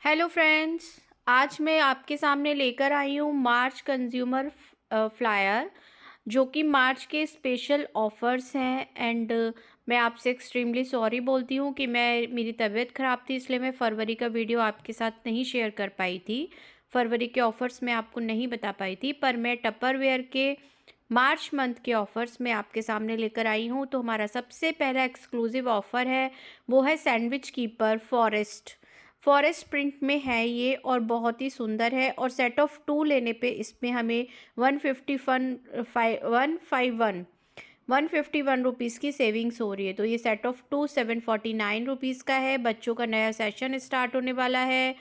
Hello friends. आज मैं आपके सामने लेकर आई हूँ मार्च कंज्यूमर फ्लायर, जो कि मार्च के स्पेशल ऑफ़र्स हैं। एंड मैं आपसे एक्सट्रीमली सॉरी बोलती हूँ कि मेरी तबीयत ख़राब थी, इसलिए मैं फरवरी का वीडियो आपके साथ नहीं शेयर कर पाई थी। फरवरी के ऑफ़र्स मैं आपको नहीं बता पाई थी, पर मैं टपरवेयर के मार्च मंथ के ऑफ़र्स मैं आपके सामने लेकर आई हूँ। तो हमारा सबसे पहला एक्सक्लूसिव ऑफ़र है, वो है सैंडविच कीपर फॉरेस्ट प्रिंट में है ये, और बहुत ही सुंदर है। और सेट ऑफ 2 लेने पे इसमें हमें 151 रुपीज़ की सेविंग्स हो रही है। तो ये सेट ऑफ 2 749 रुपीज़ का है। बच्चों का नया सेशन स्टार्ट होने वाला है,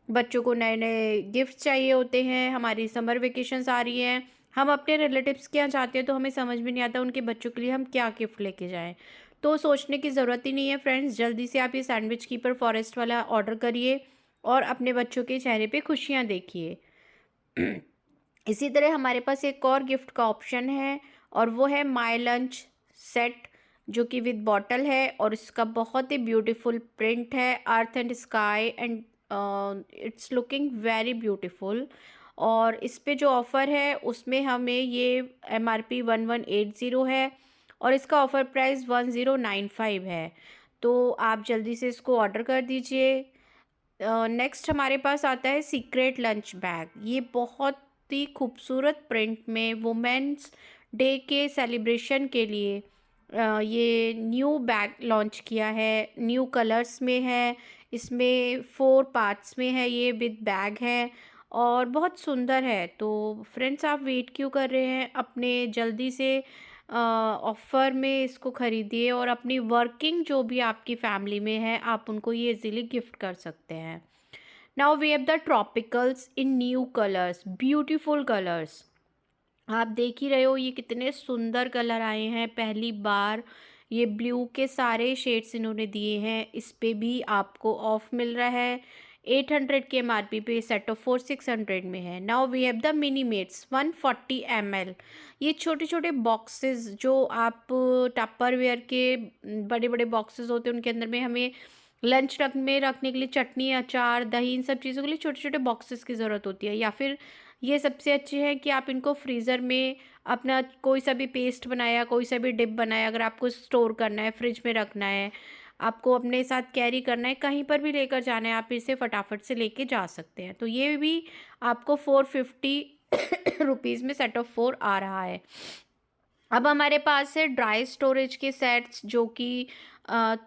बच्चों को नए नए गिफ्ट चाहिए होते हैं, हमारी समर वेकेशंस आ रही हैं, हम अपने रिलेटिव्स के यहाँ जाते हैं तो हमें समझ में नहीं आता उनके बच्चों के लिए हम क्या गिफ्ट लेके जाएं। तो सोचने की ज़रूरत ही नहीं है फ्रेंड्स, जल्दी से आप ये सैंडविच कीपर फॉरेस्ट वाला ऑर्डर करिए और अपने बच्चों के चेहरे पे खुशियाँ देखिए। इसी तरह हमारे पास एक और गिफ्ट का ऑप्शन है, और वो है माई लंच सेट, जो कि विद बॉटल है, और इसका बहुत ही ब्यूटीफुल प्रिंट है, earth and sky, and it's looking very beautiful. और इस पे जो ऑफ़र है उसमें हमें ये MRP 1180 है, और इसका ऑफ़र प्राइस 1095 है। तो आप जल्दी से इसको ऑर्डर कर दीजिए। नेक्स्ट हमारे पास आता है सीक्रेट लंच बैग। ये बहुत ही खूबसूरत प्रिंट में वुमेंस डे के सेलिब्रेशन के लिए ये न्यू बैग लॉन्च किया है, न्यू कलर्स में है, इसमें 4 पार्ट्स में है, ये विद बैग है और बहुत सुंदर है। तो फ्रेंड्स, आप वेट क्यों कर रहे हैं? अपने जल्दी से ऑफ़र में इसको ख़रीदिए, और अपनी वर्किंग जो भी आपकी फैमिली में है आप उनको ये इजीली गिफ्ट कर सकते हैं। Now we have the tropicals in new colours, beautiful colours. आप देख ही रहे हो ये कितने सुंदर कलर आए हैं, पहली बार ये ब्लू के सारे शेड्स इन्होंने दिए हैं। इस पे भी आपको ऑफ मिल रहा है 800 के MRP पे, सेट ऑफ 4 600 में है। Now we have the mini mates 140 ml। ये छोटे छोटे बॉक्सेस जो आप टपरवेयर के बड़े बड़े बॉक्सेस होते हैं उनके अंदर में हमें लंच रख में रखने के लिए चटनी, अचार, दही, इन सब चीज़ों के लिए छोटे छोटे बॉक्सेस की ज़रूरत होती है। या फिर ये सबसे अच्छे है कि आप इनको फ्रीज़र में अपना कोई सा भी पेस्ट बनाया, कोई सा भी डिप बनाया, अगर आपको स्टोर करना है, फ्रिज में रखना है, आपको अपने साथ कैरी करना है, कहीं पर भी लेकर जाना है, आप इसे फटाफट से लेके जा सकते हैं। तो ये भी आपको 450 रुपीज़ में सेट ऑफ 4 आ रहा है। अब हमारे पास है ड्राई स्टोरेज के सेट्स, जो कि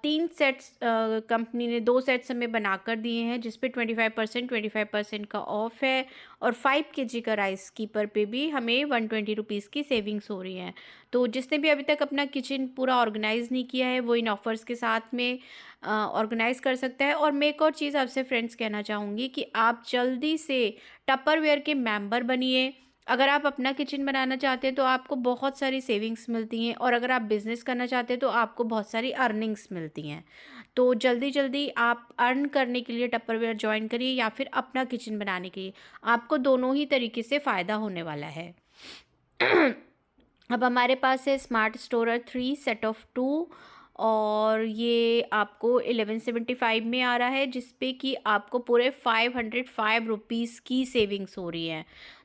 3 सेट्स कंपनी ने 2 सेट्स हमें बनाकर दिए हैं, जिस पे 25% का ऑफ है, और 5 केजी का राइस कीपर पे भी हमें 120 रुपीज़ की सेविंग्स हो रही हैं। तो जिसने भी अभी तक अपना किचन पूरा ऑर्गेनाइज़ नहीं किया है वो इन ऑफ़र्स के साथ में ऑर्गेनाइज़ कर सकता है। और मैं एक और चीज़ आपसे फ्रेंड्स कहना चाहूँगी कि आप जल्दी से टपरवेयर के मेंबर बनिए। अगर आप अपना किचन बनाना चाहते हैं तो आपको बहुत सारी सेविंग्स मिलती हैं, और अगर आप बिज़नेस करना चाहते हैं तो आपको बहुत सारी अर्निंग्स मिलती हैं। तो जल्दी जल्दी आप अर्न करने के लिए टपरवेयर ज्वाइन करिए, या फिर अपना किचन बनाने के लिए, आपको दोनों ही तरीके से फ़ायदा होने वाला है। अब हमारे पास है स्मार्ट स्टोरर 3 सेट ऑफ 2, और ये आपको 1175 में आ रहा है, जिस पे कि आपको पूरे 505 रुपीज़ की सेविंग्स हो रही है।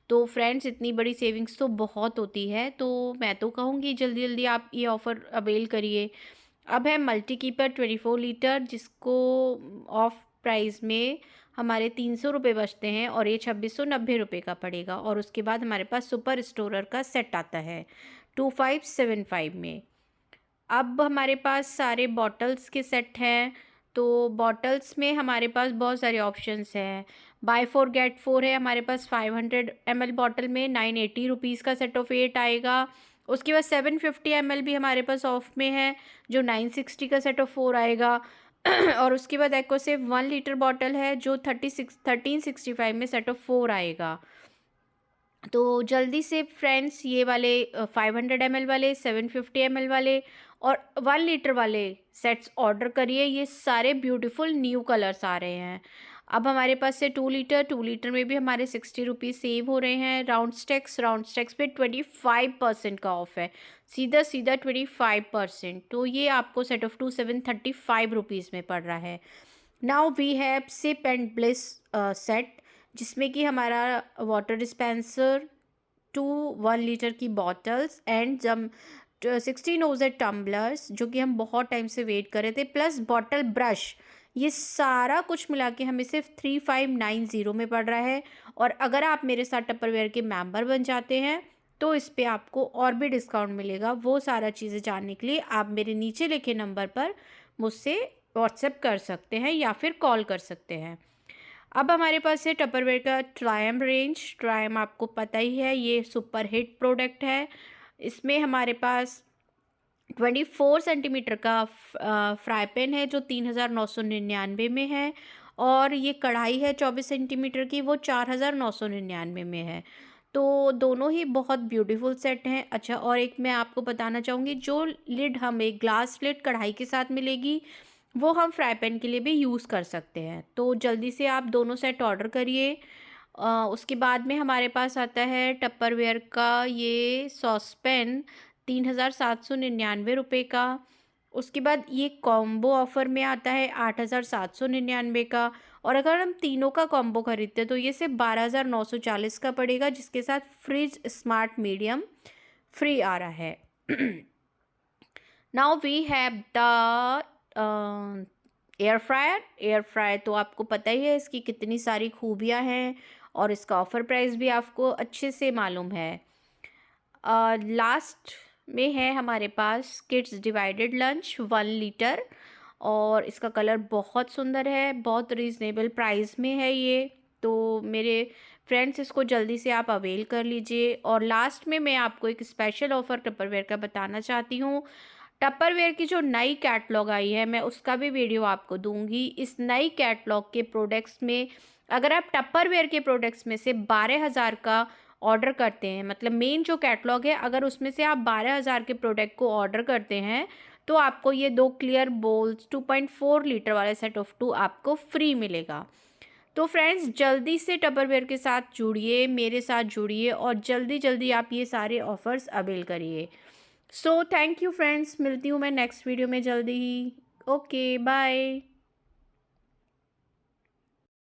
तो फ्रेंड्स, इतनी बड़ी सेविंग्स तो बहुत होती है, तो मैं तो कहूँगी जल्दी जल्दी आप ये ऑफ़र अवेल करिए। अब है मल्टी कीपर 24 लीटर, जिसको ऑफ प्राइस में हमारे 300 रुपये बचते हैं, और ये 2690 का पड़ेगा। और उसके बाद हमारे पास सुपर स्टोरर का सेट आता है 2575 में। अब हमारे पास सारे बॉटल्स के सेट हैं। तो बॉटल्स में हमारे पास बहुत सारे ऑप्शंस हैं। बाय 4 गेट 4 है हमारे पास 500 ml बॉटल में 980 रुपीज़ का सेट ऑफ 8 आएगा। उसके बाद 750 ml भी हमारे पास ऑफ में है, जो 960 का सेट ऑफ 4 आएगा। और उसके बाद एक्वासेव 1 लीटर बॉटल है, जो 1365 में सेट ऑफ 4 आएगा। तो जल्दी से फ्रेंड्स, ये वाले 500 ml वाले, 750 ml वाले और 1 लीटर वाले सेट्स ऑर्डर करिए। ये सारे ब्यूटीफुल न्यू कलर्स आ रहे हैं। अब हमारे पास से 2 लीटर में भी हमारे 60 रुपीज़ सेव हो रहे हैं। राउंड स्टेक्स पे 25% का ऑफ है, सीधा सीधा 25%। तो ये आपको सेट ऑफ 2 735 रुपीज़ में पड़ रहा है। Now we have sip and bliss set, जिसमें कि हमारा वाटर डिस्पेंसर, 2 1 लीटर की bottles and jam 16 OZ tumblers, जो कि हम बहुत टाइम से वेट कर रहे थे, प्लस बॉटल ब्रश, ये सारा कुछ मिला के हमें सिर्फ 3590 में पड़ रहा है। और अगर आप मेरे साथ टपरवेयर के मेंबर बन जाते हैं तो इस पे आपको और भी डिस्काउंट मिलेगा। वो सारा चीज़ें जानने के लिए आप मेरे नीचे लिखे नंबर पर मुझसे व्हाट्सएप कर सकते हैं या फिर कॉल कर सकते हैं। अब हमारे पास है टपरवेयर का ट्रायम रेंज। ट्रायम आपको पता ही है, ये सुपर हिट प्रोडक्ट है। इसमें हमारे पास 24 सेंटीमीटर का फ्राई पैन है जो 3999 में है, और ये कढ़ाई है 24 सेंटीमीटर की, वो 4999 में है। तो दोनों ही बहुत ब्यूटीफुल सेट हैं। अच्छा, और एक मैं आपको बताना चाहूँगी, जो लिड हमें ग्लास लिड कढ़ाई के साथ मिलेगी वो हम फ्राई पैन के लिए भी यूज़ कर सकते हैं। तो जल्दी से आप दोनों सेट ऑर्डर करिए। उसके बाद में हमारे पास आता है टपरवेयर का ये सॉस पैन, 3799 रुपये का। उसके बाद ये कॉम्बो ऑफ़र में आता है 8799 का। और अगर हम तीनों का कॉम्बो खरीदते हैं तो ये सिर्फ 12940 का पड़ेगा, जिसके साथ फ्रिज स्मार्ट मीडियम फ्री आ रहा है। Now we have the air fryer. Air fryer तो आपको पता ही है इसकी कितनी सारी खूबियाँ हैं, और इसका ऑफ़र प्राइस भी आपको अच्छे से मालूम है। लास्ट में है हमारे पास किड्स डिवाइडेड लंच 1 लीटर, और इसका कलर बहुत सुंदर है, बहुत रीज़नेबल प्राइस में है ये। तो मेरे फ्रेंड्स, इसको जल्दी से आप अवेल कर लीजिए। और लास्ट में मैं आपको एक स्पेशल ऑफ़र टपरवेयर का बताना चाहती हूँ। टपरवेयर की जो नई कैटलॉग आई है, मैं उसका भी वीडियो आपको दूंगी। इस नई कैटलॉग के प्रोडक्ट्स में अगर आप टपरवेयर के प्रोडक्ट्स में से 12,000 का ऑर्डर करते हैं, मतलब मेन जो कैटलॉग है, अगर उसमें से आप 12,000 के प्रोडक्ट को ऑर्डर करते हैं तो आपको ये 2 क्लियर बोल्स 2.4 लीटर वाले सेट ऑफ 2 आपको फ्री मिलेगा। तो फ्रेंड्स, जल्दी से टपरवेयर के साथ जुड़िए, मेरे साथ जुड़िए, और जल्दी जल्दी आप ये सारे ऑफ़र्स अवेल करिए। सो थैंक यू फ्रेंड्स, मिलती हूँ मैं नेक्स्ट वीडियो में जल्दी ही। Okay, bye.